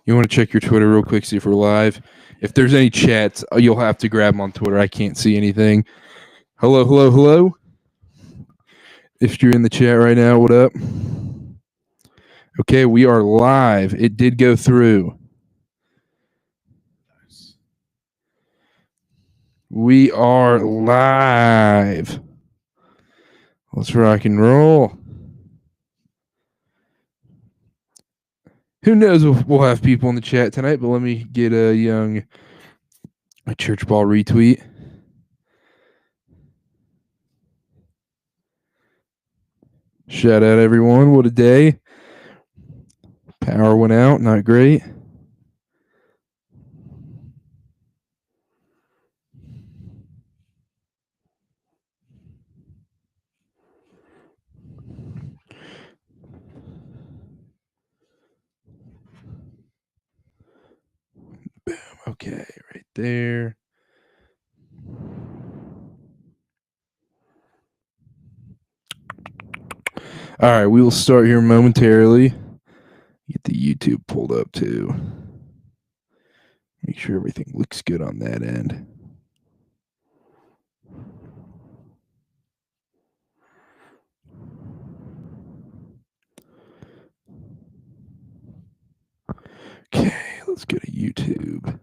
You want to check your Twitter real quick, see if we're live? If there's any chats, you'll have to grab them on Twitter. I can't see anything. Hello, hello, hello. If you're in the chat right now, what up? Okay, we are live. It did go through. We are live. Let's rock and roll. Who knows if we'll have people in the chat tonight, but let me get a church ball retweet. Shout out everyone. What a day. Power went out. Not great. Boom. Okay, right there. All right, we will start here momentarily. Get the YouTube pulled up too. Make sure everything looks good on that end. Okay, let's go to YouTube.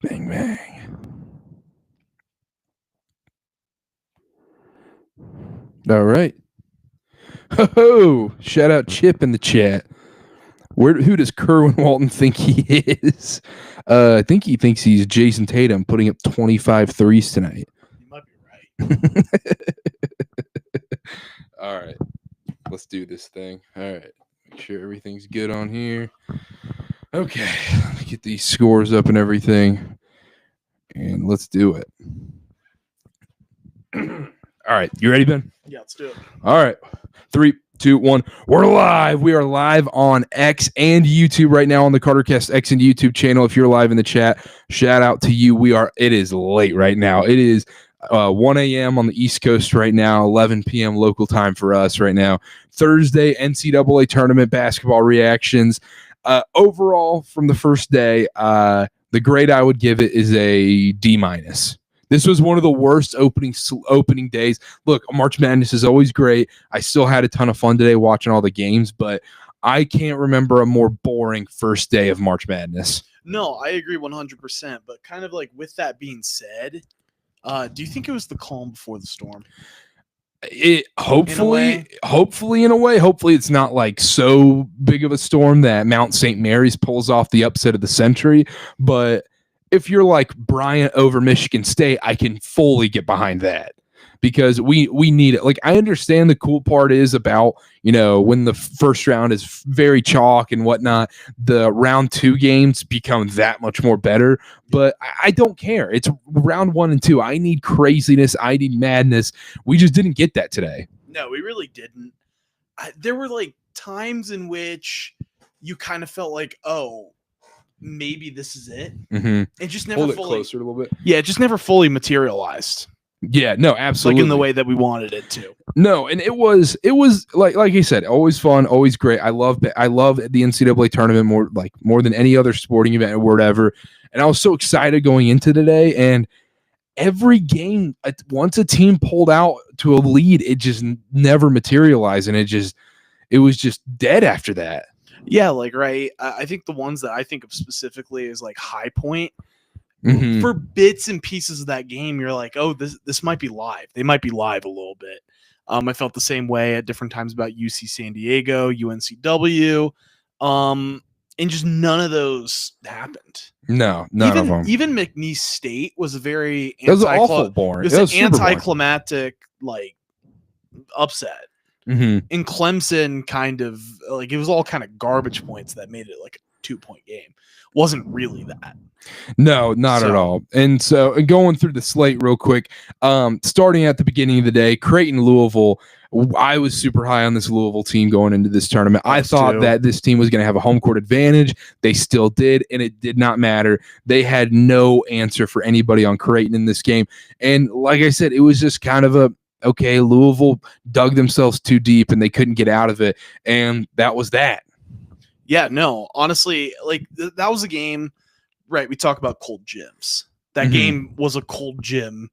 Bang, bang. All right. Ho-ho! Shout out Chip in the chat. Who does Kerwin Walton think he is? I think he thinks he's Jason Tatum putting up 25 threes tonight. You might be right. All right. Let's do this thing. All right. Make sure everything's good on here. Okay. Let me get these scores up and everything. And let's do it. All right. You ready, Ben? Yeah, let's do it. All right. 3, 2, 1. We're live. We are live on X and YouTube right now on the Kast X and YouTube channel. If you're live in the chat, shout out to you. It is late right now. It is 1 a.m. on the East Coast right now, 11 p.m. local time for us right now. Thursday, NCAA Tournament basketball reactions. Overall, from the first day, the grade I would give it is a D-. This was one of the worst opening days. Look, March Madness is always great. I still had a ton of fun today watching all the games, but I can't remember a more boring first day of March Madness. No, I agree 100%. But kind of like with that being said, do you think it was the calm before the storm? Hopefully in a way. Hopefully it's not like so big of a storm that Mount St. Mary's pulls off the upset of the century, but if you're like Bryant over Michigan State, I can fully get behind that because we need it. Like, I understand the cool part is about, when the first round is very chalk and whatnot, the round 2 games become that much more better, but I don't care. It's round 1 and 2. I need craziness. I need madness. We just didn't get that today. No, we really didn't. There were like times in which you kind of felt like, oh, maybe this is it. Mm-hmm. It just never Hold it fully closer a little bit. Yeah, it just never fully materialized. Yeah, no, absolutely. Like in the way that we wanted it to. No, and it was like you said, always fun, always great. I love the NCAA tournament more than any other sporting event or whatever. And I was so excited going into today. And every game, once a team pulled out to a lead, it just never materialized, and it was just dead after that. Yeah, right. I think the ones that I think of specifically is like High Point. Mm-hmm. For bits and pieces of that game, you're like, oh, this might be live. They might be live a little bit. I felt the same way at different times about UC San Diego, UNCW, and just none of those happened. No, none of them. Even McNeese State was a very awful boring. It was an anticlimactic upset. Mm-hmm. In Clemson, kind of like it was all kind of garbage points that made it like a 2-point game. Wasn't really that. No, not at all. And so going through the slate real quick, starting at the beginning of the day, Creighton, Louisville. I was super high on this Louisville team going into this tournament. I thought that this team was going to have a home court advantage. They still did, and it did not matter. They had no answer for anybody on Creighton in this game. And like I said, it was just kind of okay, Louisville dug themselves too deep and they couldn't get out of it. And that was that. Yeah, no, honestly, like that was a game, right? We talk about cold gyms. That game was a cold gym.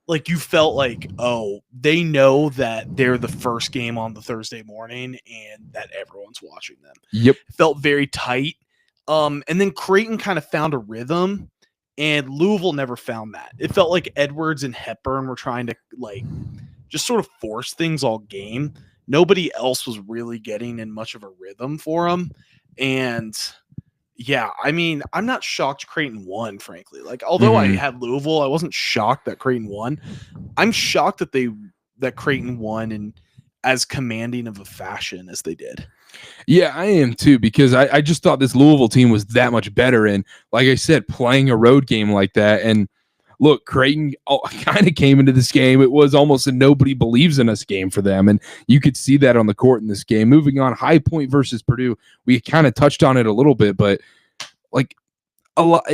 Like you felt like, oh, they know that they're the first game on the Thursday morning and that everyone's watching them. Yep. It felt very tight. And then Creighton kind of found a rhythm, and Louisville never found that. It felt like Edwards and Hepburn were trying to like just sort of force things all game. Nobody else was really getting in much of a rhythm for them. And yeah, I mean, I'm not shocked Creighton won, frankly. Like, although I had Louisville, I wasn't shocked that Creighton won. I'm shocked that Creighton won in as commanding of a fashion as they did. Yeah, I am too, because I just thought this Louisville team was that much better. And like I said, playing a road game like that. And look, Creighton kind of came into this game. It was almost a nobody believes in us game for them. And you could see that on the court in this game. Moving on, High Point versus Purdue. We kind of touched on it a little bit, but like a lot,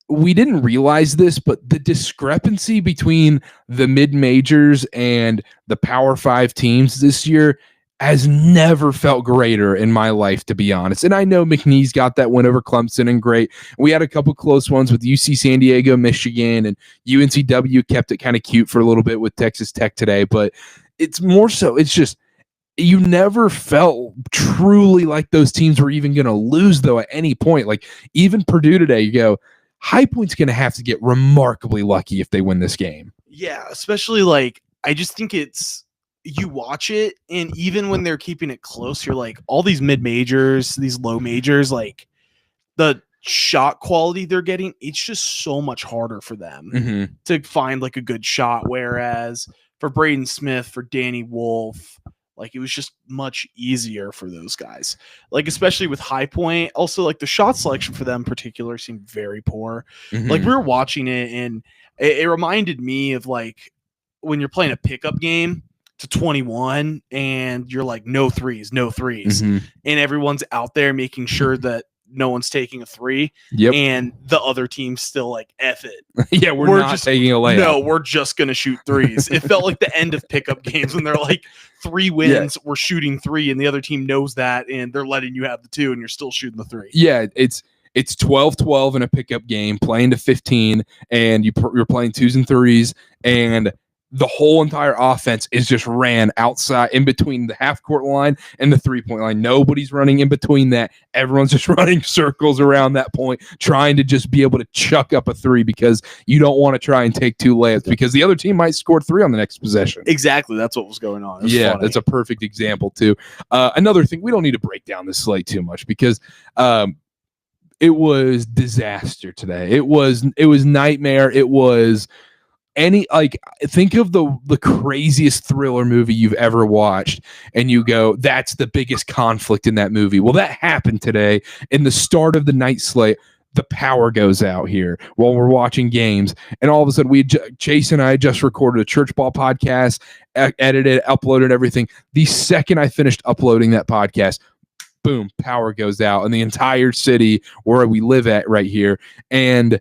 we didn't realize this, but the discrepancy between the mid-majors and the Power 5 teams this year has never felt greater in my life, to be honest. And I know McNeese got that win over Clemson, and great. We had a couple close ones with UC San Diego, Michigan, and UNCW kept it kind of cute for a little bit with Texas Tech today. But it's more so, it's just, you never felt truly like those teams were even going to lose, though, at any point. Like, even Purdue today, you go, High Point's going to have to get remarkably lucky if they win this game. Yeah, especially like, I just think you watch it, and even when they're keeping it close, you're like, all these mid-majors, these low majors, like the shot quality they're getting, it's just so much harder for them to find like a good shot. Whereas for Braden Smith, for Danny Wolf, like it was just much easier for those guys. Like, especially with High Point, also like the shot selection for them in particular seemed very poor. Like we were watching it, and it reminded me of like when you're playing a pickup game to 21 and you're like, no threes, and everyone's out there making sure that no one's taking a three, and the other team's still like, F it. Yeah, we're not just taking a layup. No, we're just gonna shoot threes. It felt like the end of pickup games when they're like 3 wins, we're shooting 3, and the other team knows that, and they're letting you have the 2, and you're still shooting the 3. Yeah, it's 12-12 in a pickup game, playing to 15, and you're playing 2s and 3s, and the whole entire offense is just ran outside in between the half court line and the 3-point line. Nobody's running in between that. Everyone's just running circles around that point, trying to just be able to chuck up a 3 because you don't want to try and take 2 layups because the other team might score 3 on the next possession. Exactly. That's what was going on. Yeah, funny. That's a perfect example too. Another thing, we don't need to break down this slate too much because it was disaster today. It was nightmare. It was think of the craziest thriller movie you've ever watched, and you go, that's the biggest conflict in that movie. Well, that happened today in the start of the night slate. The power goes out here while we're watching games, and all of a sudden Chase and I just recorded a church ball podcast, edited, uploaded everything. The second I finished uploading that podcast, boom, power goes out in the entire city where we live at right here. And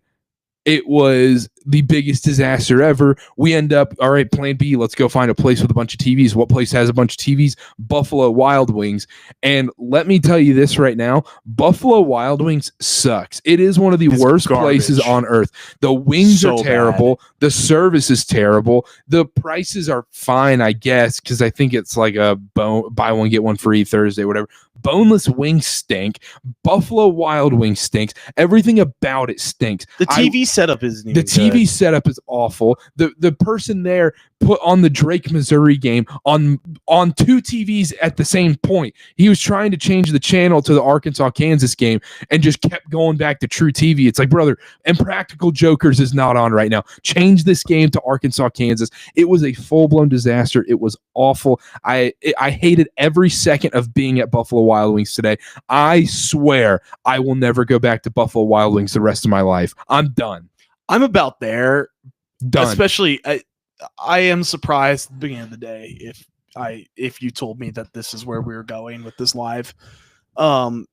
it was the biggest disaster ever. We end up, all right, plan B, let's go find a place with a bunch of TVs. What place has a bunch of TVs? Buffalo Wild Wings. And let me tell you this right now, Buffalo Wild Wings sucks. It is one of the worst places on earth. The wings are terrible. Bad. The service is terrible. The prices are fine, I guess, because I think it's like a buy one, get one free Thursday, whatever. Boneless wings stink. Buffalo Wild Wings stinks. Everything about it stinks. The TV setup isn't even good. TV setup is awful. The person there put on the Drake Missouri game on 2 TVs at the same point. He was trying to change the channel to the Arkansas Kansas game and just kept going back to True TV. It's like, brother, Impractical Jokers is not on right now. Change this game to Arkansas Kansas. It was a full-blown disaster. It was awful. I hated every second of being at Buffalo Wild Wings today. I swear I will never go back to Buffalo Wild Wings the rest of my life. I'm done. I'm about there. Done. Especially, I am surprised at the beginning of the day if you told me that this is where we were going with this live.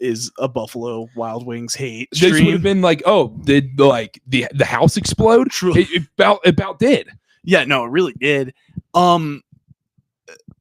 Is a Buffalo Wild Wings hate stream. This would have been like, oh, did the house explode? Truly. It about did. Yeah, no, it really did.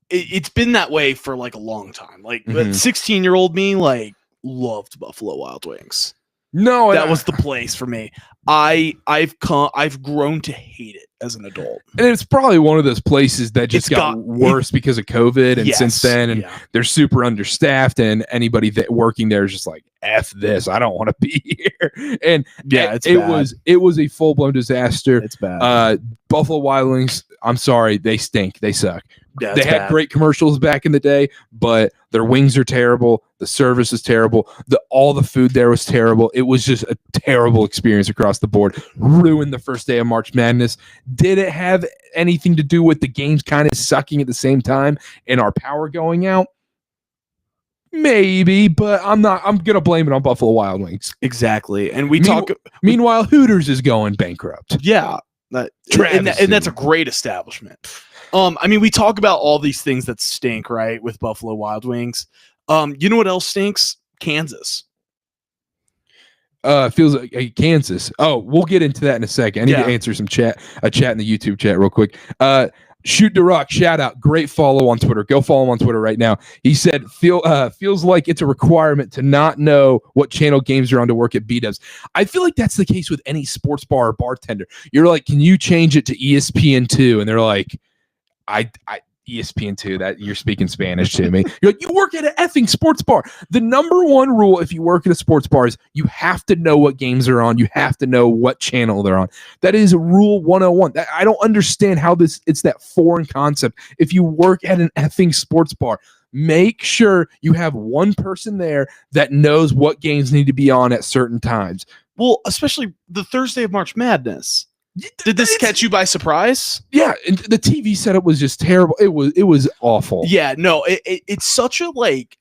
it's been that way for like a long time. Like 16-year-old me, like loved Buffalo Wild Wings. No, that was the place for me. I've grown to hate it as an adult, and it's probably one of those places that just got worse because of COVID, and since then, and they're super understaffed, and anybody that working there is just like, F this, I don't want to be here. And it was a full blown disaster. It's bad. Buffalo Wild Wings, I'm sorry, they stink, they suck. Yeah, they had great commercials back in the day, but their wings are terrible. The service is terrible. All the food there was terrible. It was just a terrible experience across the board. Ruined the first day of March Madness. Did it have anything to do with the games kind of sucking at the same time and our power going out? Maybe, but I'm gonna blame it on Buffalo Wild Wings. Exactly. And meanwhile, Hooters is going bankrupt. Yeah. And that's a great establishment. I mean, we talk about all these things that stink, right, with Buffalo Wild Wings. You know what else stinks? Kansas. Feels like Kansas. Oh, we'll get into that in a second. I need to answer some chat in the YouTube chat real quick. Shoot the Rock, shout out. Great follow on Twitter. Go follow him on Twitter right now. He said, feels like it's a requirement to not know what channel games are on to work at B-Dubs. I feel like that's the case with any sports bar or bartender. You're like, can you change it to ESPN2? And they're like, I ESPN2, that you're speaking Spanish to me. You're like, you work at an effing sports bar. The number one rule if you work at a sports bar is you have to know what games are on. You have to know what channel they're on. That is rule 101. I don't understand how it's that foreign concept. If you work at an effing sports bar, make sure you have one person there that knows what games need to be on at certain times. Well, especially the Thursday of March Madness. Did this catch you by surprise? Yeah, and the TV setup was just terrible. It was awful. Yeah, no, it's such a like,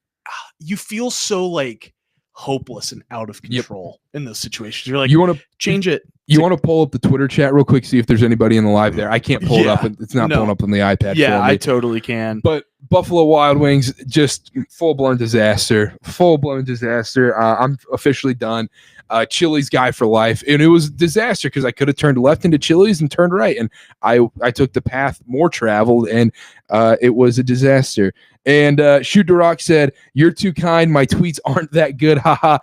you feel so like hopeless and out of control in those situations. You're like, you want to change it. You want to pull up the Twitter chat real quick, see if there's anybody in the live there. I can't pull it up. It's not pulling up on the iPad. Yeah, I totally can. But Buffalo Wild Wings, just full-blown disaster. Full-blown disaster. I'm officially done. Chili's guy for life. And it was a disaster because I could have turned left into Chili's and turned right. And I took the path more traveled, and it was a disaster. And Shoot the Rock said, "You're too kind. My tweets aren't that good. Haha."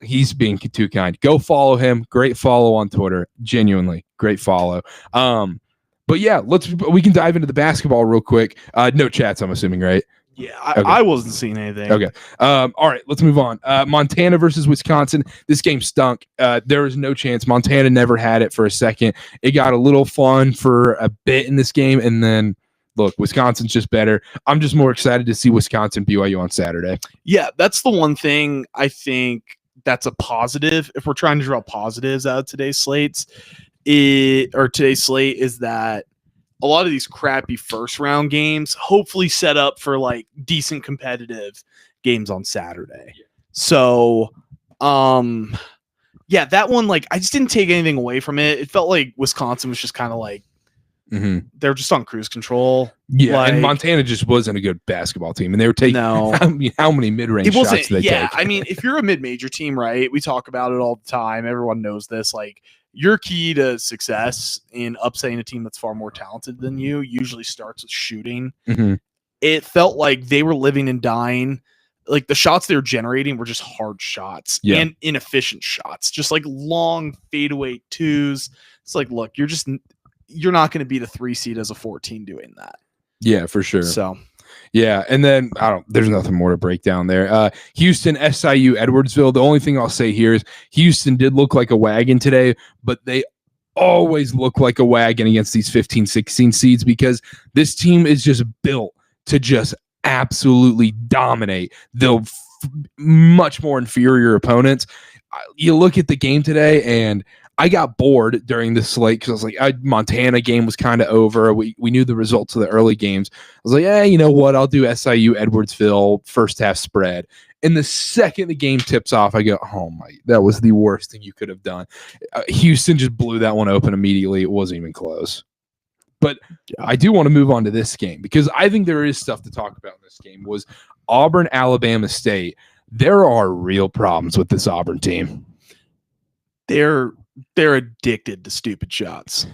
He's being too kind. Go follow him. Great follow on Twitter. Genuinely great follow. But yeah, we can dive into the basketball real quick. No chats, I'm assuming, right? Yeah, I wasn't seeing anything. Okay. All right, let's move on. Montana versus Wisconsin. This game stunk. There was no chance. Montana never had it for a second. It got a little fun for a bit in this game, and then look, Wisconsin's just better. I'm just more excited to see Wisconsin BYU on Saturday. Yeah, that's the one thing I think that's a positive. If we're trying to draw positives out of today's slate is that a lot of these crappy first round games hopefully set up for like decent competitive games on Saturday. So, yeah, that one, like, I just didn't take anything away from it. It felt like Wisconsin was just kind of like, they're just on cruise control. Yeah, and Montana just wasn't a good basketball team, and they were taking how many mid-range shots did they take? I mean, if you're a mid-major team, right? We talk about it all the time. Everyone knows this. Like, your key to success in upsetting a team that's far more talented than you usually starts with shooting. It felt like they were living and dying. Like, the shots they were generating were just hard shots and inefficient shots, just like long fadeaway twos. It's like, look, you're not going to beat a 3 seed as a 14 doing that. Yeah, for sure. So, yeah, and then there's nothing more to break down there. Houston, SIU, Edwardsville. The only thing I'll say here is Houston did look like a wagon today, but they always look like a wagon against these 15, 16 seeds because this team is just built to just absolutely dominate the much more inferior opponents. You look at the game today, and I got bored during the slate because I was like, Montana game was kind of over. We knew the results of the early games. I was like, you know what? I'll do SIU Edwardsville first half spread. And the second the game tips off, I go, oh my, that was the worst thing you could have done. Houston just blew that one open immediately. It wasn't even close. But I do want to move on to this game because I think there is stuff to talk about in this game. Was Auburn, Alabama State. There are real problems with this Auburn team. They're addicted to stupid shots.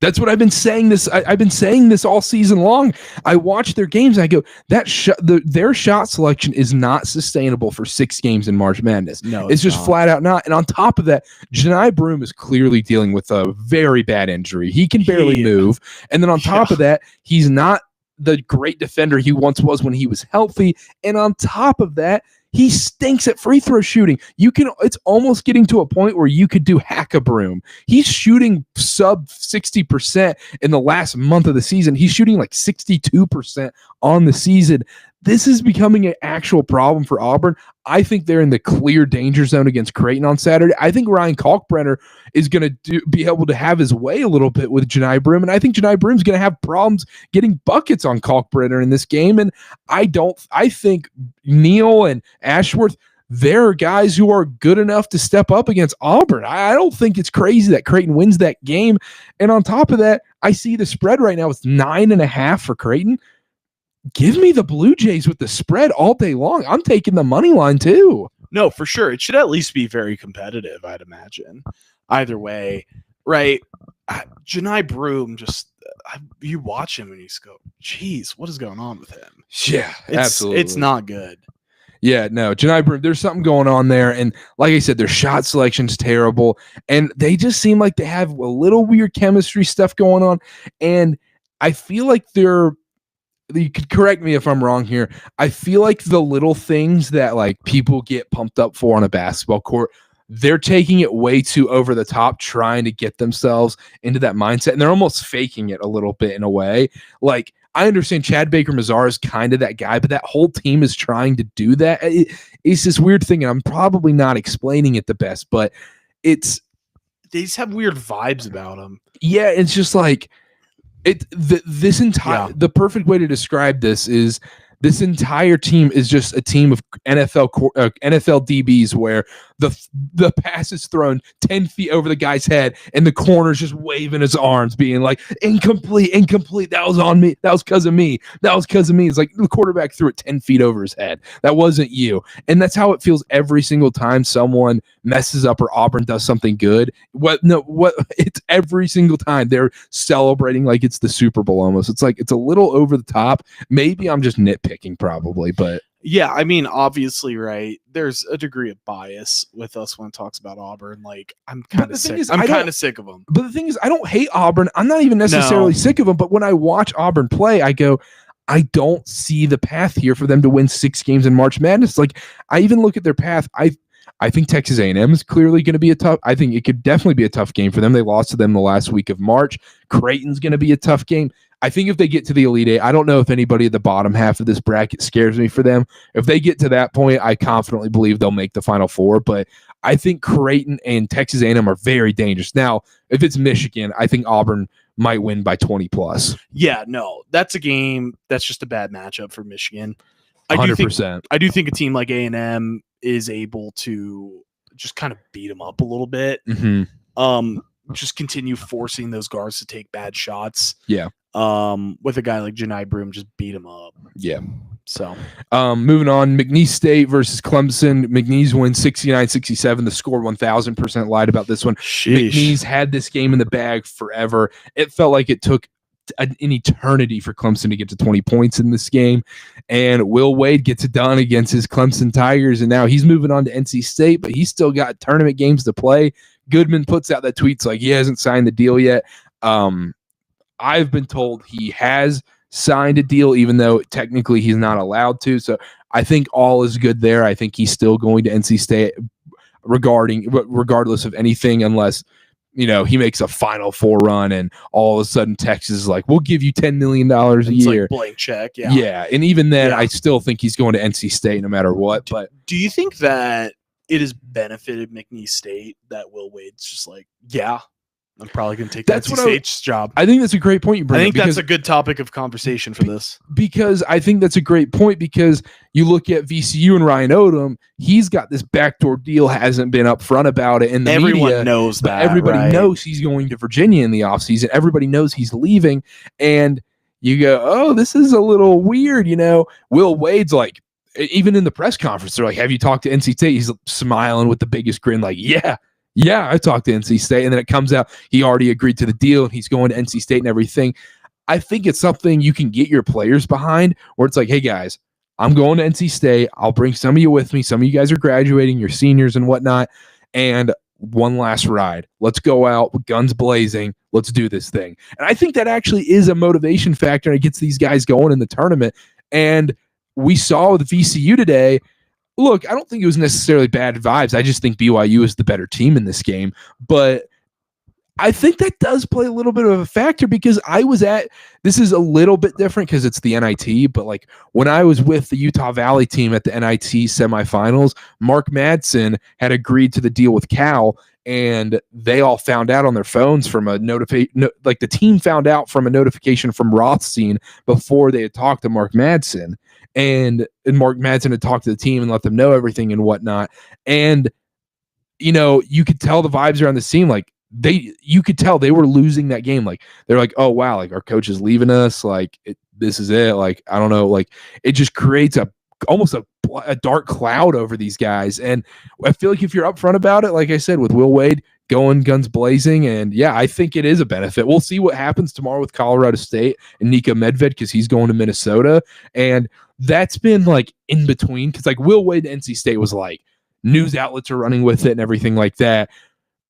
That's what I've been saying. I've been saying this all season long. I watch their games and I go, their shot selection is not sustainable for 6 games in March Madness. No, it's just flat out not. And on top of that, Janai Broome is clearly dealing with a very bad injury. He can barely move. And then on top of that, he's not the great defender he once was when he was healthy. And on top of that, he stinks at free throw shooting. It's almost getting to a point where you could do hack a Broome. He's shooting sub 60% in the last month of the season. He's shooting like 62% on the season. This is becoming an actual problem for Auburn. I think they're in the clear danger zone against Creighton on Saturday. I think Ryan Kalkbrenner is going to be able to have his way a little bit with Janai Broome, and I think Janai Broome's going to have problems getting buckets on Kalkbrenner in this game. And I think Neal and Ashworth, they're guys who are good enough to step up against Auburn. I don't think it's crazy that Creighton wins that game. And on top of that, I see the spread right now. It's 9.5 for Creighton. Give me the Blue Jays with the spread all day long. I'm taking the money line too. No, for sure. It should at least be very competitive, I'd imagine. Either way, right? Janai Broome, you watch him and you just go, geez, what is going on with him? Yeah, absolutely. It's not good. Yeah, no, Janai Broome, there's something going on there. And like I said, their shot selection's terrible. And they just seem like they have a little weird chemistry stuff going on. And I feel like you could correct me if I'm wrong here. I feel like the little things that like people get pumped up for on a basketball court, they're taking it way too over the top, trying to get themselves into that mindset. And they're almost faking it a little bit in a way. Like, I understand Chad Baker-Mazar is kind of that guy, but that whole team is trying to do that. It's this weird thing, and I'm probably not explaining it the best, but they just have weird vibes about them. Yeah, it's just like, the perfect way to describe this is this entire team is just a team of NFL DBs where the pass is thrown 10 feet over the guy's head and the corner's just waving his arms being like, incomplete, that was on me, that was because of me. It's like the quarterback threw it 10 feet over his head. That wasn't you. And that's how it feels every single time someone messes up or Auburn does something good. It's every single time they're celebrating like it's the Super Bowl almost. It's like it's a little over the top. Maybe I'm just nitpicking probably, but yeah, I mean, obviously, right, there's a degree of bias with us when it talks about Auburn. Like, I'm kind of sick. I'm kind of sick of them. But the thing is, I don't hate Auburn. I'm not even necessarily sick of them. But when I watch Auburn play, I go, I don't see the path here for them to win 6 games in March Madness. Like, I even look at their path. I think Texas A&M is clearly going to be I think it could definitely be a tough game for them. They lost to them the last week of March. Creighton's going to be a tough game. I think if they get to the Elite Eight, I don't know if anybody at the bottom half of this bracket scares me for them. If they get to that point, I confidently believe they'll make the Final Four. But I think Creighton and Texas A&M are very dangerous. Now, if it's Michigan, I think Auburn might win by 20 plus. Yeah, no, that's a game that's just a bad matchup for Michigan. 100%. I do think a team like A&M is able to just kind of beat them up a little bit. Mm-hmm. Just continue forcing those guards to take bad shots. Yeah. With a guy like Janai Broome, just beat him up. Yeah. So, moving on, McNeese State versus Clemson. McNeese wins 69-67. The score 1,000% lied about this one. Sheesh. McNeese had this game in the bag forever. It felt like it took an eternity for Clemson to get to 20 points in this game. And Will Wade gets it done against his Clemson Tigers. And now he's moving on to NC State, but he's still got tournament games to play. Goodman puts out that tweets like he hasn't signed the deal yet. I've been told he has signed a deal, even though technically he's not allowed to. So I think all is good there. I think he's still going to NC State regardless of anything, unless, he makes a Final Four run and all of a sudden Texas is like, we'll give you $10 million a year. Like blank check. Yeah. Yeah. And even then, I still think he's going to NC State no matter what. But do you think that it has benefited McNeese State that Will Wade's just like, yeah, I'm probably going to take NC State's job? I think that's a great point you bring up. I think that's a good topic of conversation for this. Because I think that's a great point, because you look at VCU and Ryan Odom, he's got this backdoor deal, hasn't been upfront about it in the media. Everyone knows that. Everybody knows he's going to Virginia in the offseason. Everybody knows he's leaving. And you go, oh, this is a little weird. Will Wade's like, even in the press conference, they're like, have you talked to NC State? He's smiling with the biggest grin, like, yeah, Yeah, I talked to NC State, and then it comes out he already agreed to the deal, and he's going to NC State and everything. I think it's something you can get your players behind, where it's like, hey, guys, I'm going to NC State. I'll bring some of you with me. Some of you guys are graduating, you're seniors and whatnot, and one last ride. Let's go out with guns blazing. Let's do this thing. And I think that actually is a motivation factor, and it gets these guys going in the tournament. And we saw with VCU today, look, I don't think it was necessarily bad vibes. I just think BYU is the better team in this game. But I think that does play a little bit of a factor because this is a little bit different because it's the NIT, but like when I was with the Utah Valley team at the NIT semifinals, Mark Madsen had agreed to the deal with Cal, and they all found out on their phones from a notification, like the team found out from a notification from Rothstein before they had talked to Mark Madsen, and Mark Madsen had talked to the team and let them know everything and whatnot. And, you could tell the vibes around the scene, like, you could tell they were losing that game. Like they're like, oh wow, like our coach is leaving us. Like this is it. Like I don't know. Like it just creates almost a dark cloud over these guys. And I feel like if you're upfront about it, like I said, with Will Wade going guns blazing, and yeah, I think it is a benefit. We'll see what happens tomorrow with Colorado State and Nika Medved because he's going to Minnesota, and that's been like in between because like Will Wade and NC State was like news outlets are running with it and everything like that.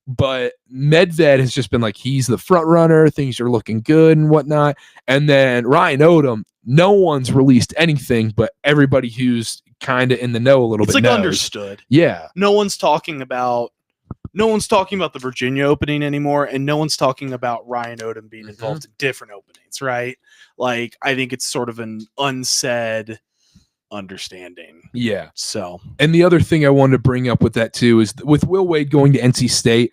But Medved has just been like, he's the front runner. Things are looking good and whatnot. And then Ryan Odom, no one's released anything, but everybody who's kind of in the know a little bit knows. It's like understood. Yeah. No one's talking about the Virginia opening anymore, and no one's talking about Ryan Odom being involved in different openings, right? Like, I think it's sort of an unsaid understanding. Yeah. So, and the other thing I wanted to bring up with that too is with Will Wade going to NC State,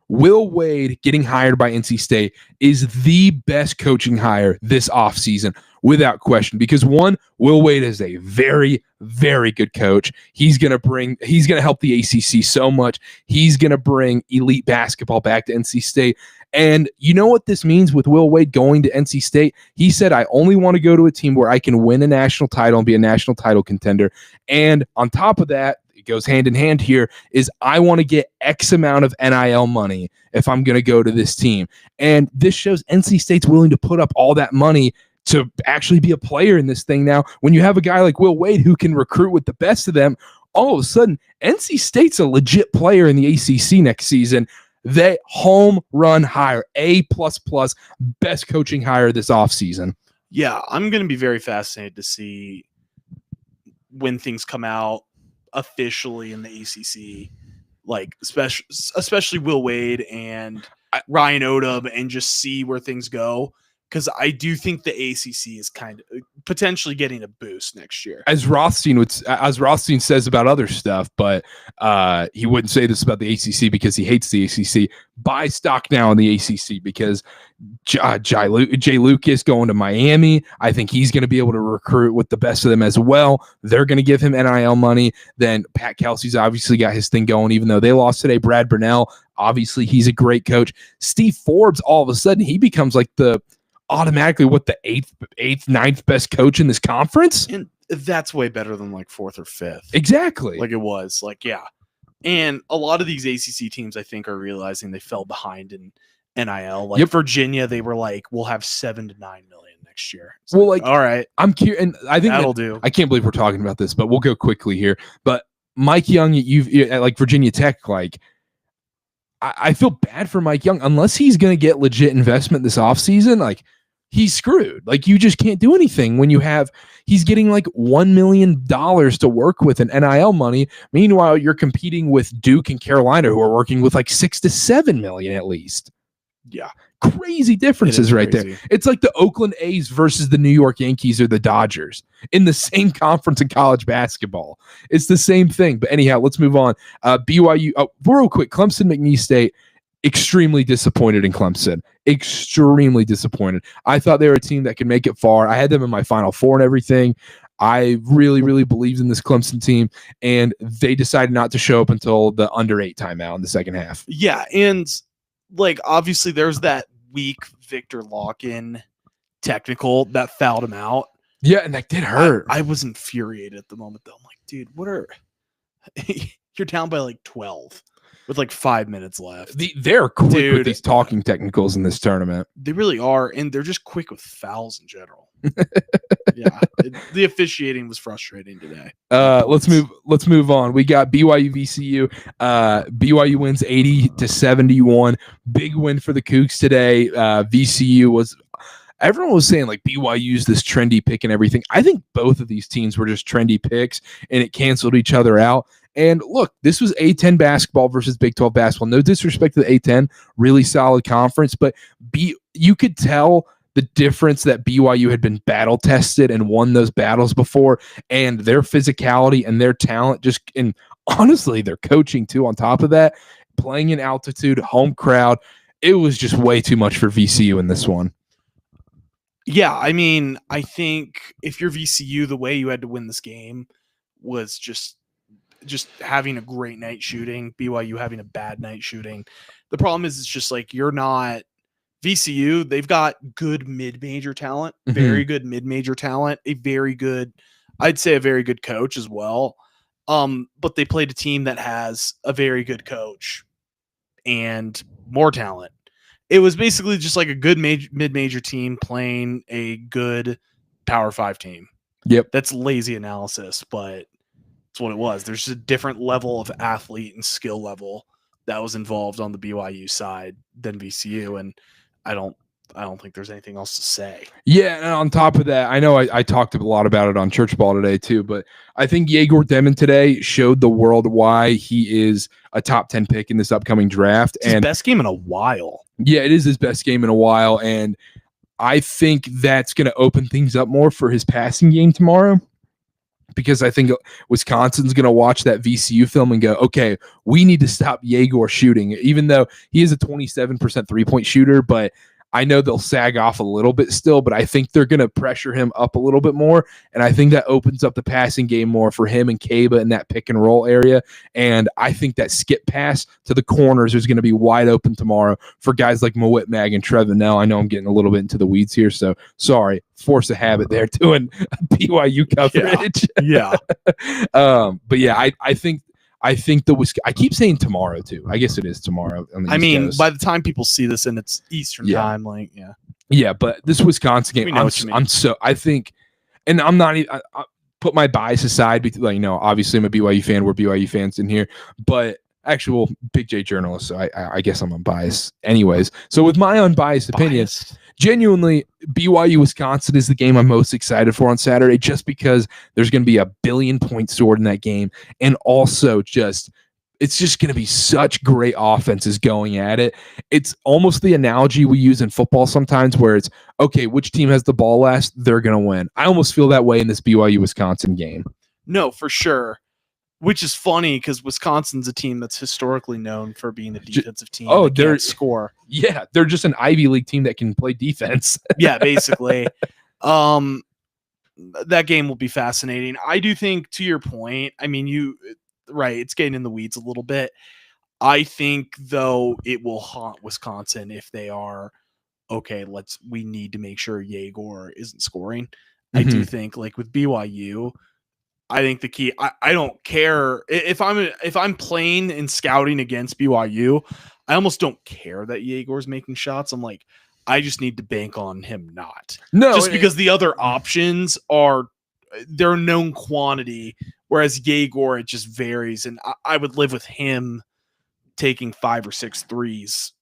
Will Wade getting hired by NC State is the best coaching hire this offseason without question, because one, Will Wade is a very, very good coach. He's going to help the ACC so much. He's going to bring elite basketball back to NC State. And you know what this means with Will Wade going to NC State? He said, I only want to go to a team where I can win a national title and be a national title contender. And on top of that, it goes hand in hand here, is I want to get X amount of NIL money if I'm going to go to this team. And this shows NC State's willing to put up all that money to actually be a player in this thing now. When you have a guy like Will Wade who can recruit with the best of them, all of a sudden, NC State's a legit player in the ACC next season. They home run hire, A++, best coaching hire this offseason. Yeah, I'm going to be very fascinated to see when things come out officially in the ACC, like especially Will Wade and Ryan Odom, and just see where things go. Because I do think the ACC is kind of potentially getting a boost next year. As Rothstein says about other stuff, but he wouldn't say this about the ACC because he hates the ACC. Buy stock now in the ACC because Jay Lucas going to Miami. I think he's going to be able to recruit with the best of them as well. They're going to give him NIL money. Then Pat Kelsey's obviously got his thing going, even though they lost today. Brad Burnell, obviously he's a great coach. Steve Forbes, all of a sudden, he becomes like automatically the eighth, ninth best coach in this conference. And that's way better than like fourth or fifth. Exactly. Like it was. Like, yeah. And a lot of these ACC teams, I think, are realizing they fell behind in NIL. Like Virginia, they were like, we'll have 7 to 9 million next year. It's all right. I'm curious, and I think that'll do. I can't believe we're talking about this, but we'll go quickly here. But Mike Young, you've at like Virginia Tech, like I feel bad for Mike Young unless he's going to get legit investment this offseason. Like, he's screwed. Like, you just can't do anything when he's getting like $1 million to work with in NIL money. Meanwhile, you're competing with Duke and Carolina, who are working with like 6 to 7 million at least. Yeah. Crazy differences right there. It's like the Oakland A's versus the New York Yankees or the Dodgers in the same conference in college basketball. It's the same thing. But anyhow, let's move on. BYU, real quick, Clemson McNeese State. Extremely disappointed in Clemson. Extremely disappointed. I thought they were a team that could make it far. I had them in my Final Four and everything. I really, really believed in this Clemson team, and they decided not to show up until the under 8 timeout in the second half. Yeah, and like obviously there's that weak Victor Lock-in technical that fouled him out. Yeah, and that did hurt. I was infuriated at the moment though. I'm like, dude, you're down by like 12. with like 5 minutes left. They're quick with Dude, these talking technicals in this tournament. They really are, and they're just quick with fouls in general. Yeah, the officiating was frustrating today. Let's move on. We got BYU VCU. BYU wins 80-71. Big win for the Cougs today. VCU was. Everyone was saying like BYU's this trendy pick and everything. I think both of these teams were just trendy picks, and it canceled each other out. And look, this was A10 basketball versus Big 12 basketball. No disrespect to the A10, really solid conference, but you could tell the difference that BYU had been battle tested and won those battles before, and their physicality and their talent and honestly, their coaching too on top of that, playing in altitude, home crowd. It was just way too much for VCU in this one. Yeah, I mean, I think if you're VCU, the way you had to win this game was just having a great night shooting, BYU having a bad night shooting. The problem is it's just like you're not VCU. They've got good mid-major talent, very good mid-major talent, I'd say a very good coach as well. But they played a team that has a very good coach and more talent. It was basically just like a good mid-major team playing a good Power 5 team. Yep. That's lazy analysis, but it's what it was. There's just a different level of athlete and skill level that was involved on the BYU side than VCU, and I don't think there's anything else to say. Yeah, and on top of that, I know I talked a lot about it on Church Ball today too, but I think Yegor Demon today showed the world why he is a top 10 pick in this upcoming draft. It's his best game in a while. Yeah, it is his best game in a while, and I think that's going to open things up more for his passing game tomorrow, because I think Wisconsin's going to watch that VCU film and go, okay, we need to stop Yegor shooting, even though he is a 27% three-point shooter, but I know they'll sag off a little bit still, but I think they're going to pressure him up a little bit more, and I think that opens up the passing game more for him and Kaba in that pick and roll area, and I think that skip pass to the corners is going to be wide open tomorrow for guys like Mawit Mag and Trevin Nell. I know I'm getting a little bit into the weeds here, so sorry, force a habit there doing BYU coverage. Yeah. But yeah, I think I keep saying tomorrow too. I guess it is tomorrow. I mean, by the time people see this and it's Eastern time, like, yeah. But this Wisconsin game, I think, and I'm not even. I put my bias aside because, like, obviously I'm a BYU fan. We're BYU fans in here, but actual Big J journalist. So I guess I'm unbiased, anyways. So with my unbiased opinion, genuinely, BYU Wisconsin is the game I'm most excited for on Saturday, just because there's going to be a 1 billion point sword in that game, and also it's just going to be such great offenses going at it. It's almost the analogy we use in football sometimes, where it's okay, which team has the ball last, they're going to win. I almost feel that way in this BYU Wisconsin game. No, for sure. Which is funny because Wisconsin's a team that's historically known for being a defensive team. Oh, they're score. Yeah, they're just an Ivy League team that can play defense. Yeah, basically. That game will be fascinating. I do think, to your point, I mean, right, it's getting in the weeds a little bit. I think, though, it will haunt Wisconsin if they are, okay, we need to make sure Yegor isn't scoring. I do think, like with BYU, I think the key, I don't care if I'm playing and scouting against BYU, I almost don't care that Yegor's making shots. I'm like, I just need to bank on him not. No, just because the other options they're known quantity, whereas Yegor, it just varies, and I would live with him taking 5 or 6 threes.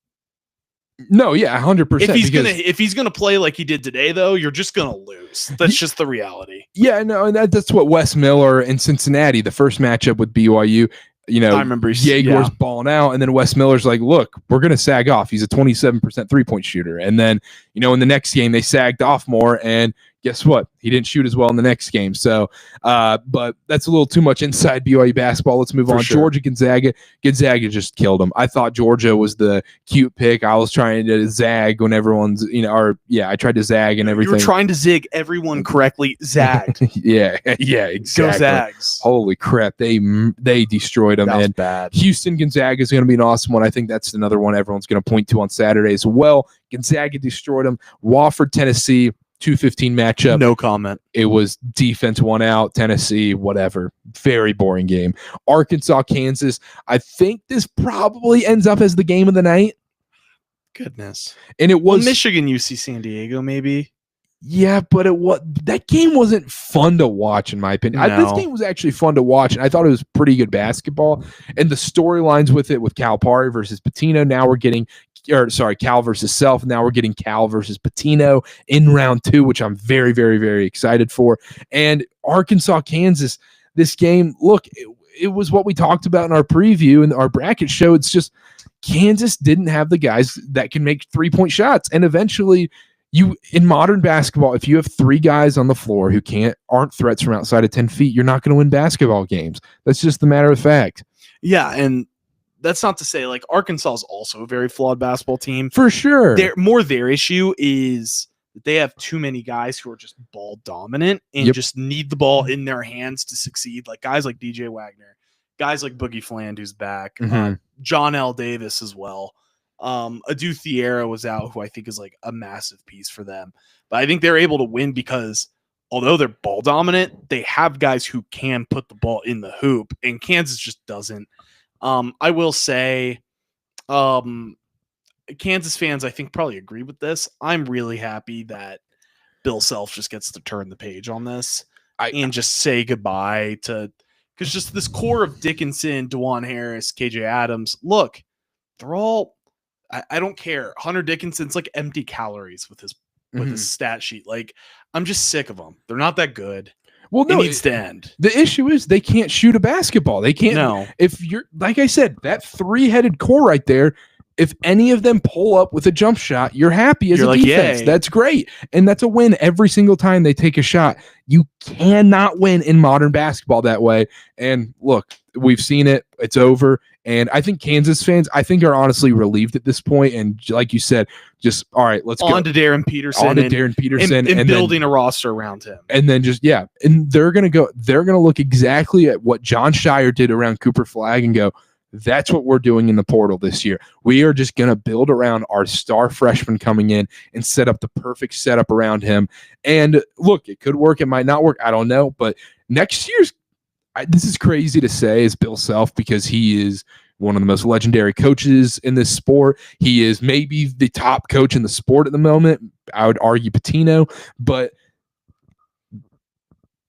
No, yeah, 100%. If he's gonna play like he did today, though, you're just gonna lose. That's just the reality. Yeah, no, and that's what Wes Miller in Cincinnati, the first matchup with BYU. I remember Yegor's balling out, and then Wes Miller's like, "Look, we're gonna sag off. He's a 27% three-point shooter." And then, in the next game, they sagged off more, and guess what? He didn't shoot as well in the next game. So, but that's a little too much inside BYU basketball. Let's move on. Sure. Georgia, Gonzaga. Gonzaga just killed him. I thought Georgia was the cute pick. I was trying to zag when everyone's, I tried to zag and everything. You were trying to zig everyone correctly. Zagged. yeah, exactly. Go Zags. Holy crap. They destroyed them. That was bad. Houston, Gonzaga is going to be an awesome one. I think that's another one everyone's going to point to on Saturday as well. Gonzaga destroyed them. Wofford, Tennessee. 2:15 matchup. No comment. It was defense won out, Tennessee, whatever. Very boring game. Arkansas, Kansas. I think this probably ends up as the game of the night. Goodness. And it was Michigan, UC San Diego, maybe. Yeah, but that game wasn't fun to watch, in my opinion. No. This game was actually fun to watch, and I thought it was pretty good basketball. And the storylines with it, with Calipari versus Pitino, now we're getting Cal versus Self. Now we're getting Cal versus Pitino in round 2, which I'm very, very, very excited for. And Arkansas, Kansas, this game, look, it was what we talked about in our preview and our bracket show. It's just Kansas didn't have the guys that can make 3-point shots. And eventually, in modern basketball, if you have 3 guys on the floor who aren't threats from outside of 10 feet, you're not going to win basketball games. That's just the matter of fact. Yeah, and that's not to say like Arkansas is also a very flawed basketball team. For sure. Their issue is that they have too many guys who are just ball dominant and just need the ball in their hands to succeed. Like guys like DJ Wagner, guys like Boogie Fland, who's back, John L. Davis as well. Adu Thiera was out, who I think is like a massive piece for them. But I think they're able to win because although they're ball dominant, they have guys who can put the ball in the hoop, and Kansas just doesn't. I will say, Kansas fans, I think, probably agree with this. I'm really happy that Bill Self just gets to turn the page on this and just say goodbye to, because just this core of Dickinson, DeJuan Harris, KJ Adams, look, they're all, I don't care. Hunter Dickinson's like empty calories with his stat sheet. Like, I'm just sick of them. They're not that good. Well, no, it needs to end. The issue is they can't shoot a basketball. They can't. No. If you're, like I said, that 3-headed core right there, if any of them pull up with a jump shot, you're happy as a defense. Yay. That's great. And that's a win every single time they take a shot. You cannot win in modern basketball that way. And look, we've seen it. It's over. And I think Kansas fans, are honestly relieved at this point. And like you said, just, all right, let's go. On to Darren Peterson. And building a roster around him. And then and they're going to look exactly at what John Shire did around Cooper Flagg and go, that's what we're doing in the portal this year. We are just going to build around our star freshman coming in and set up the perfect setup around him. And look, it could work. It might not work. I don't know. But next year's, this is crazy to say, is Bill Self, because he is one of the most legendary coaches in this sport. He is maybe the top coach in the sport at the moment. I would argue Pitino, but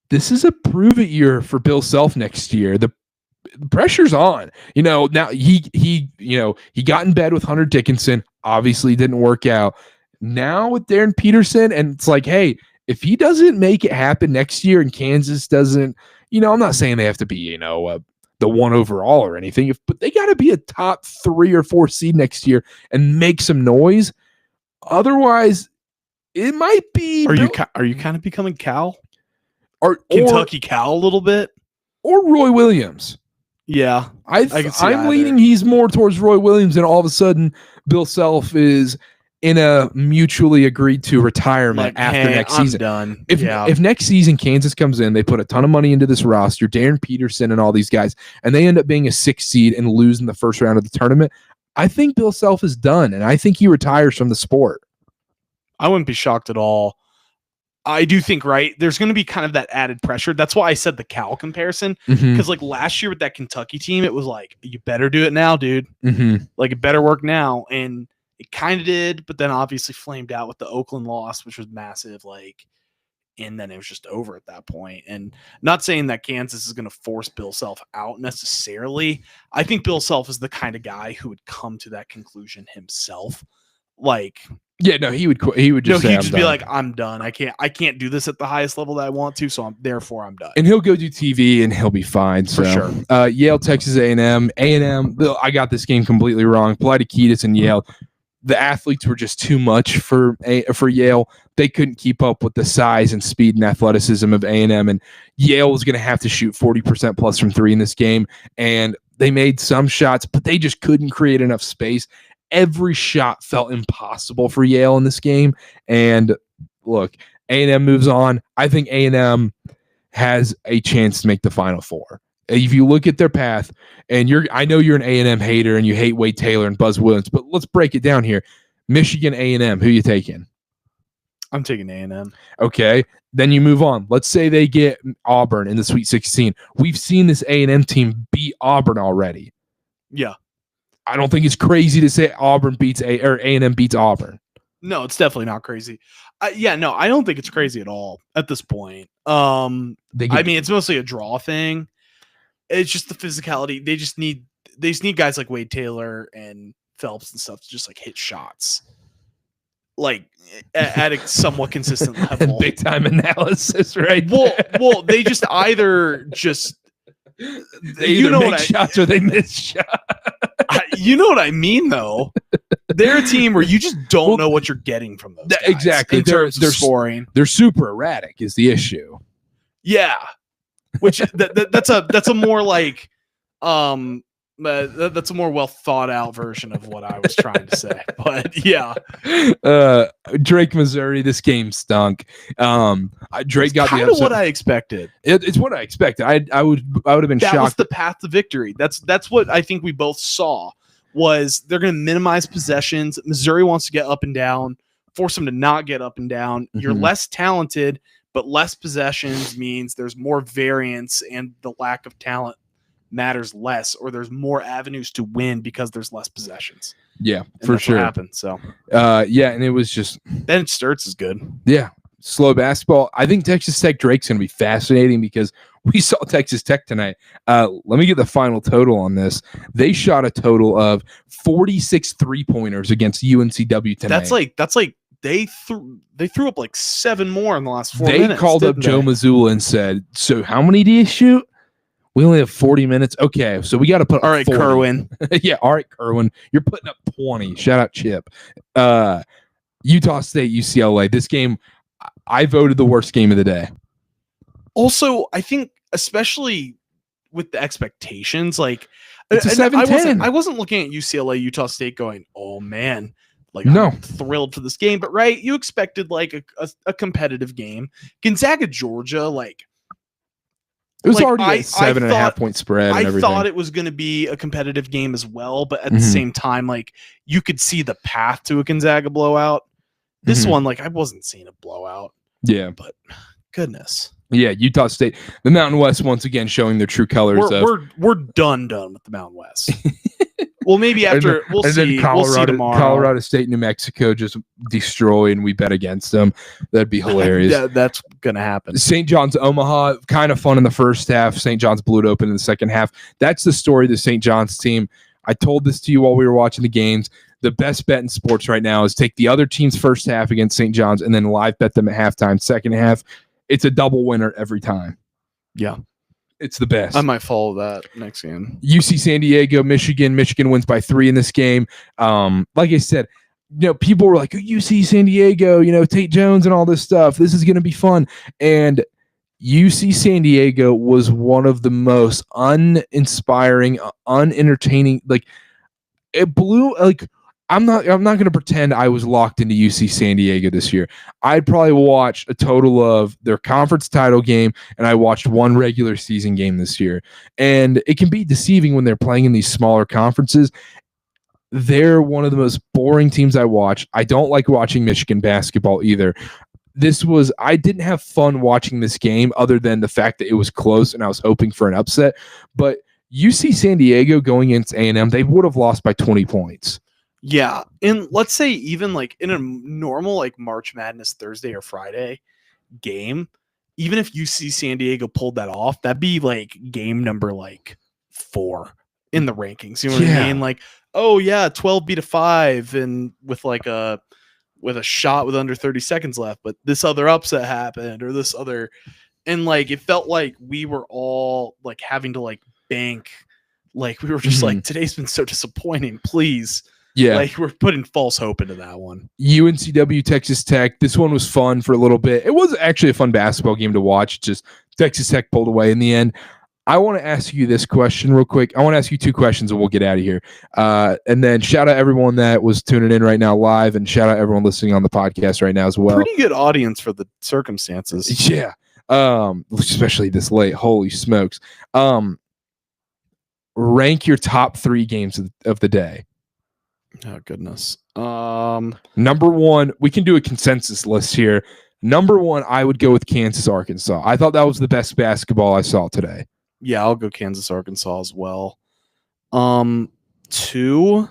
this is a prove it year for Bill Self next year. The pressure's on. Now he got in bed with Hunter Dickinson. Obviously didn't work out. Now with Darren Peterson, and it's like, hey, if he doesn't make it happen next year and Kansas doesn't, I'm not saying they have to be, the 1 overall or anything, but they got to be a top 3 or 4 seed next year and make some noise. Otherwise, it might be. Are you kind of becoming Cal? Or Kentucky Cal a little bit? Or Roy Williams? Yeah, I'm leaning he's more towards Roy Williams, and all of a sudden Bill Self is in a mutually agreed to retirement after next season. Done. If next season Kansas comes in, they put a ton of money into this roster, Darren Peterson and all these guys, and they end up being a 6th seed and lose in the first round of the tournament, I think Bill Self is done, and I think he retires from the sport. I wouldn't be shocked at all. I do think, there's going to be kind of that added pressure. That's why I said the Cal comparison, because like last year with that Kentucky team, it was like, you better do it now, dude. Like, it better work now. And it kind of did, but then obviously flamed out with the Oakland loss, which was massive. And then it was just over at that point. And not saying that Kansas is going to force Bill Self out necessarily. I think Bill Self is the kind of guy who would come to that conclusion himself. He would just say, he'd just be like, I'm done. I can't do this at the highest level that I want to, so I'm done. And he'll go do TV and he'll be fine. For sure. Yale, Texas A&M. I got this game completely wrong. Politekitis and Yale. The athletes were just too much for Yale. They couldn't keep up with the size and speed and athleticism of A&M, and Yale was going to have to shoot 40% plus from 3 in this game. And they made some shots, but they just couldn't create enough space. Every shot felt impossible for Yale in this game. And look, A&M moves on. I think A&M has a chance to make the Final Four. If you look at their path, and I know you're an A&M hater and you hate Wade Taylor and Buzz Williams, but let's break it down here. Michigan, A&M, who you taking? I'm taking A&M. Okay, then you move on. Let's say they get Auburn in the Sweet 16. We've seen this A&M team beat Auburn already. Yeah. I don't think it's crazy to say Auburn beats A&M beats Auburn. No, it's definitely not crazy. I don't think it's crazy at all at this point. It's mostly a draw thing. It's just the physicality. They just need guys like Wade Taylor and Phelps and stuff to just like hit shots, like at a somewhat consistent level. Big time analysis, right? Well, they just either make shots or they miss shots. You know what I mean, though. They're a team where you just don't know what you're getting from those guys. Exactly. In terms of scoring. They're super erratic is the issue. Yeah. Which that's a more like that's a more well thought out version of what I was trying to say. But yeah. Drake, Missouri, this game stunk. Drake got the upset. What I expected. It's what I expected. I would have been shocked. That was the path to victory. That's what I think we both saw. Was they're going to minimize possessions. Missouri wants to get up and down, force them to not get up and down. Mm-hmm. You're less talented, but less possessions means there's more variance, and the lack of talent matters less, or there's more avenues to win because there's less possessions. Yeah, and for sure. What happened. So, and it was just Ben Sturtz is good. Yeah, slow basketball. I think Texas Tech Drake's going to be fascinating because we saw Texas Tech tonight. Let me get the final total on this. They shot a total of 46 3-pointers against UNCW tonight. That's like they threw up like 7 more in the last 4 minutes. They called up Joe Mazzulla and said, "So how many do you shoot? We only have 40 minutes. Okay, so we got to put all right, 40. Kerwin. Yeah, all right, Kerwin. You're putting up 20. Shout out Chip. Utah State, UCLA. This game, I voted the worst game of the day. Also, I think especially with the expectations, like it's a 7-10. I wasn't looking at UCLA, Utah State going, oh man, like no. I'm thrilled for this game. But right, you expected like a competitive game. Gonzaga, Georgia, like it was already a 7.5 point spread. And everything. Thought it was going to be a competitive game as well, but at the same time, like you could see the path to a Gonzaga blowout. This one, like I wasn't seeing a blowout. Yeah, but goodness. Yeah, Utah State, the Mountain West once again showing their true colors. We're done with the Mountain West. Well, maybe after we'll see tomorrow. Colorado State, New Mexico just destroy, and we bet against them. That'd be hilarious. That's gonna happen. St. John's, Omaha, kind of fun in the first half. St. John's blew it open in the second half. That's the story of the St. John's team. I told this to you while we were watching the games. The best bet in sports right now is take the other team's first half against St. John's and then live bet them at halftime. Second half, it's a double winner every time. Yeah. It's the best. I might follow that next game. UC San Diego, Michigan. Michigan wins by 3 in this game. Like I said, people were like, UC San Diego, Tate Jones and all this stuff. This is going to be fun. And UC San Diego was one of the most uninspiring, unentertaining. Like it blew. Like I'm not going to pretend I was locked into UC San Diego this year. I'd probably watched a total of their conference title game, and I watched one regular season game this year. And it can be deceiving when they're playing in these smaller conferences. They're one of the most boring teams I watch. I don't like watching Michigan basketball either. I didn't have fun watching this game other than the fact that it was close and I was hoping for an upset. But UC San Diego going against A&M, they would have lost by 20 points. Yeah, and let's say even like in a normal like March Madness Thursday or Friday game, even if UC San Diego pulled that off, that'd be like game number like 4 in the rankings. You know what I mean? Like, oh yeah, 12 beat a 5, and with a shot with under 30 seconds left, but this other upset happened, or this other, and like it felt like we were all like having to like bank, like we were just like, today's been so disappointing, please. Yeah, like we're putting false hope into that one. UNCW, Texas Tech. This one was fun for a little bit. It was actually a fun basketball game to watch. Just Texas Tech pulled away in the end. I want to ask you this question real quick. I want to ask you 2 questions and we'll get out of here. And then shout out everyone that was tuning in right now live, and shout out everyone listening on the podcast right now as well. Pretty good audience for the circumstances. Yeah. Especially this late. Holy smokes. Rank your top 3 games of the day. Oh goodness. Number one, we can do a consensus list here. Number one, I would go with Kansas, Arkansas. I thought that was the best basketball I saw today. Yeah, I'll go Kansas, Arkansas as well. 2.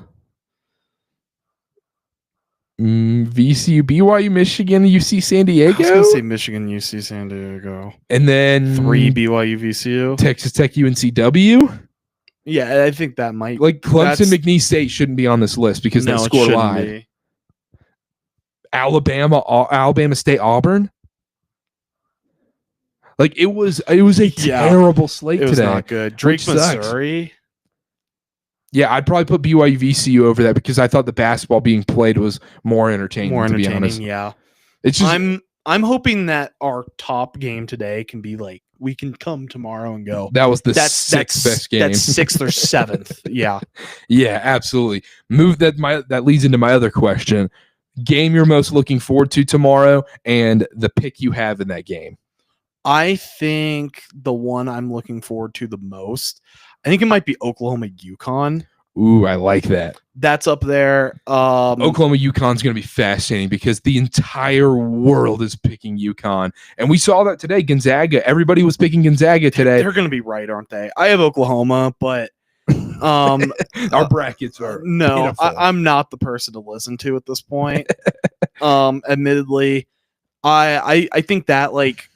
VCU, BYU, Michigan, UC San Diego. I was gonna say Michigan, UC San Diego. And then 3 BYU, VCU. Texas Tech, UNCW. Yeah, I think that might like Clemson, McNeese State shouldn't be on this list because they scored live. Alabama State, Auburn. Like it was a terrible slate today. It was not good. Drake, Missouri. Yeah, I'd probably put BYU VCU over that because I thought the basketball being played was more entertaining. To be honest, yeah. It's just I'm hoping that our top game today can be like we can come tomorrow and go. That was sixth best game. That's 6th or 7th. Yeah. Yeah, absolutely. That leads into my other question. Game you're most looking forward to tomorrow and the pick you have in that game. I think the one I'm looking forward to the most, I think it might be Oklahoma UConn. Ooh, I like that. That's up there. Oklahoma UConn's going to be fascinating because the entire world is picking UConn. And we saw that today. Gonzaga, everybody was picking Gonzaga today. They're going to be right, aren't they? I have Oklahoma, but our brackets are no. I'm not the person to listen to at this point. Admittedly, I think that like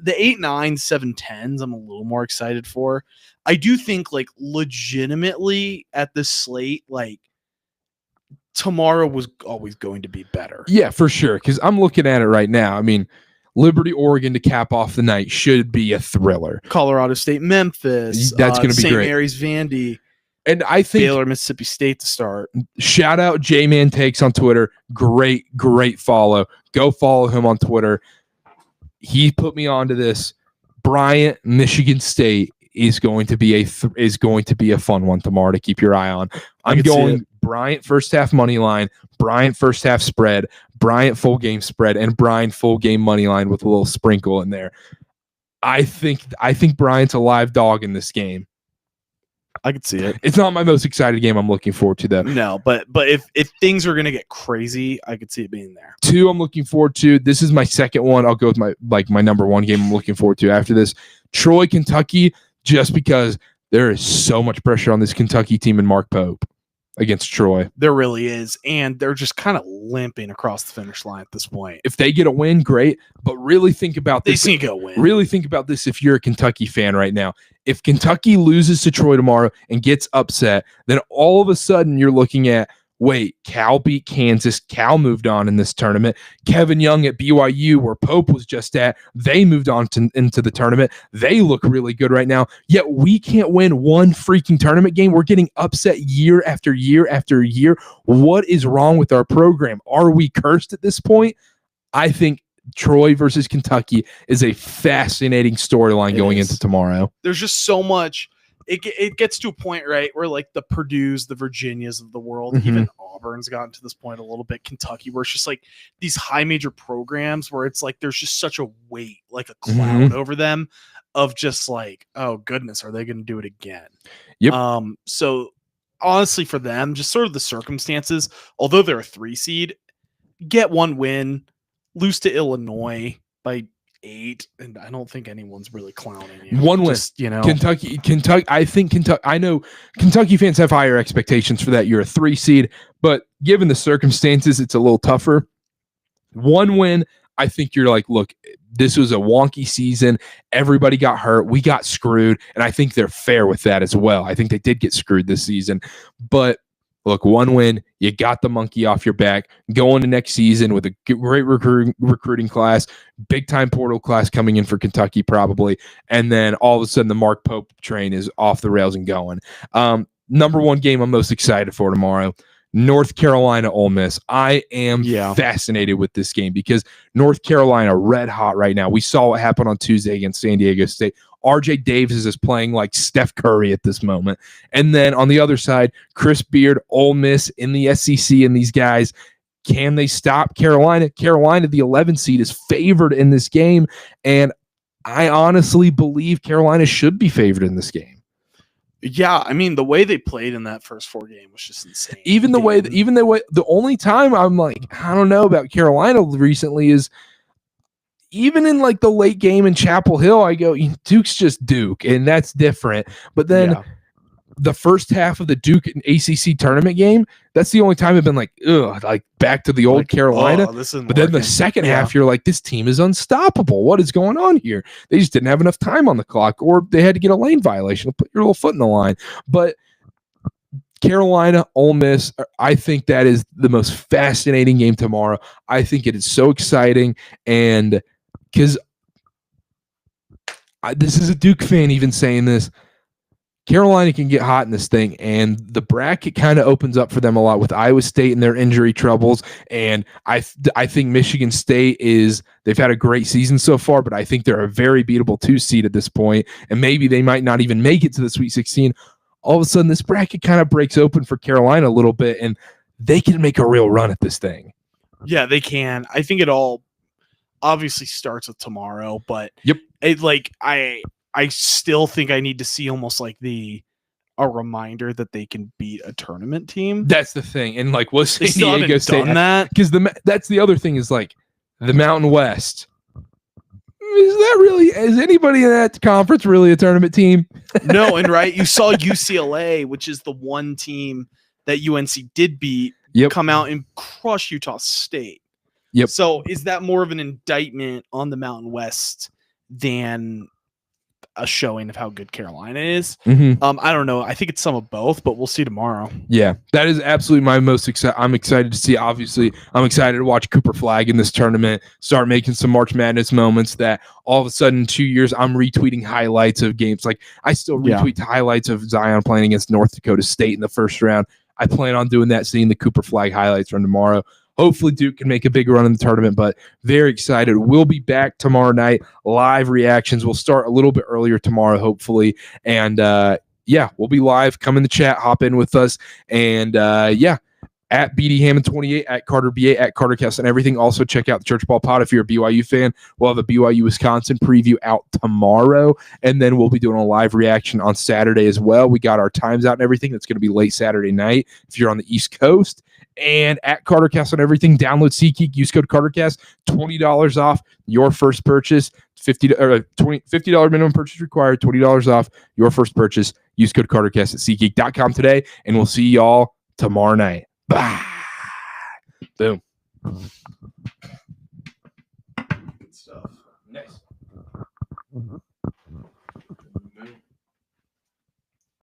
the 8, 9, 7, 10s, I'm a little more excited for. I do think like legitimately at this slate, like tomorrow was always going to be better. Yeah, for sure. Because I'm looking at it right now. I mean, Liberty, Oregon to cap off the night should be a thriller. Colorado State, Memphis. That's going to be St. great. St. Mary's, Vandy. And I think Baylor, Mississippi State to start. Shout out J-Man Takes on Twitter. Great follow. Go follow him on Twitter. He put me onto this. Bryant, Michigan State is going to be a fun one tomorrow to keep your eye on. I'm going Bryant first half money line, Bryant first half spread, Bryant full game spread, and Bryant full game money line with a little sprinkle in there. I think Bryant's a live dog in this game. I could see it. It's not my most excited game I'm looking forward to, though. No, but if things are going to get crazy, I could see it being there. 2 I'm looking forward to. This is my second one. I'll go with my number 1 game I'm looking forward to after this. Troy, Kentucky, just because there is so much pressure on this Kentucky team and Mark Pope against Troy. There really is, and they're just kind of limping across the finish line at this point. If they get a win, great, but really think about this. They need to get a win. Really think about this if you're a Kentucky fan right now. If Kentucky loses to Troy tomorrow and gets upset, then all of a sudden you're looking at, wait, Cal beat Kansas. Cal moved on in this tournament. Kevin Young at BYU, where Pope was just at, they moved on into the tournament. They look really good right now. Yet we can't win one freaking tournament game. We're getting upset year after year after year. What is wrong with our program? Are we cursed at this point? I think Troy versus Kentucky is a fascinating storyline going into tomorrow. There's just so much. It gets to a point, right, where like the Purdues, the Virginias of the world, even Auburn's gotten to this point a little bit, Kentucky, where it's just like these high major programs where it's like there's just such a weight, like a cloud over them of just like, oh goodness, are they going to do it again? Yep. So honestly for them, just sort of the circumstances, although they're a 3 seed, get 1 win, lose to Illinois by 8, and I don't think anyone's really clowning you. 1 win, Kentucky. I think Kentucky. I know Kentucky fans have higher expectations for that. You're a 3 seed, but given the circumstances, it's a little tougher. 1 win. I think you're like, look, this was a wonky season. Everybody got hurt. We got screwed, and I think they're fair with that as well. I think they did get screwed this season, but. Look, 1 win, you got the monkey off your back. Go into next season with a great recruiting class, big-time portal class coming in for Kentucky probably, and then all of a sudden the Mark Pope train is off the rails and going. Number 1 game I'm most excited for tomorrow, North Carolina, Ole Miss. I am fascinated with this game because North Carolina red hot right now. We saw what happened on Tuesday against San Diego State. RJ Davis is playing like Steph Curry at this moment. And then on the other side, Chris Beard, Ole Miss in the SEC, and these guys, can they stop Carolina? Carolina, the 11 seed, is favored in this game. And I honestly believe Carolina should be favored in this game. Yeah, I mean the way they played in that first 4 game was just insane. The only time I'm like, I don't know about Carolina recently is even in like the late game in Chapel Hill, I go, Duke's just Duke, and that's different. But then the first half of the Duke and ACC tournament game, that's the only time I've been like, ugh, like back to the old Carolina. But then the second half, you're like, this team is unstoppable. What is going on here? They just didn't have enough time on the clock, or they had to get a lane violation to put your little foot in the line. But Carolina, Ole Miss, I think that is the most fascinating game tomorrow. I think it is so exciting, and because this is a Duke fan even saying this, Carolina can get hot in this thing, and the bracket kind of opens up for them a lot with Iowa State and their injury troubles. And I think Michigan State they've had a great season so far, but I think they're a very beatable 2 seed at this point, and maybe they might not even make it to the Sweet 16. All of a sudden, this bracket kind of breaks open for Carolina a little bit, and they can make a real run at this thing. Yeah, they can. I think it all obviously starts with tomorrow, but I still think I need to see almost like a reminder that they can beat a tournament team. That's the thing. And like, was San Diego State done that? Because that's the other thing is like the Mountain West. Is anybody in that conference really a tournament team? No, and right, you saw UCLA, which is the one team that UNC did beat, come out and crush Utah State. Yep. So is that more of an indictment on the Mountain West than a showing of how good Carolina is? I don't know. I think it's some of both, but we'll see tomorrow. Yeah, that is absolutely my most excited. I'm excited to see. Obviously, I'm excited to watch Cooper Flagg in this tournament start making some March Madness moments that all of a sudden in 2 years I'm retweeting highlights of games. Like I still retweet highlights of Zion playing against North Dakota State in the first round. I plan on doing that, seeing the Cooper Flagg highlights from tomorrow. Hopefully Duke can make a big run in the tournament, but very excited. We'll be back tomorrow night. Live reactions. We'll start a little bit earlier tomorrow, hopefully. And we'll be live. Come in the chat, hop in with us. And at BD Hammond 28, at Karter BA, at Karter Kast and everything. Also check out the Church Ball Pod if you're a BYU fan. We'll have a BYU Wisconsin preview out tomorrow, and then we'll be doing a live reaction on Saturday as well. We got our times out and everything. That's going to be late Saturday night if you're on the East Coast. And at Karter Kast on everything, download SeatGeek, use code KarterCast, $20 off your first purchase. $50 minimum purchase required, $20 off your first purchase. Use code KarterCast at SeatGeek.com today, and we'll see y'all tomorrow night. Bye. Boom. Good stuff. Nice.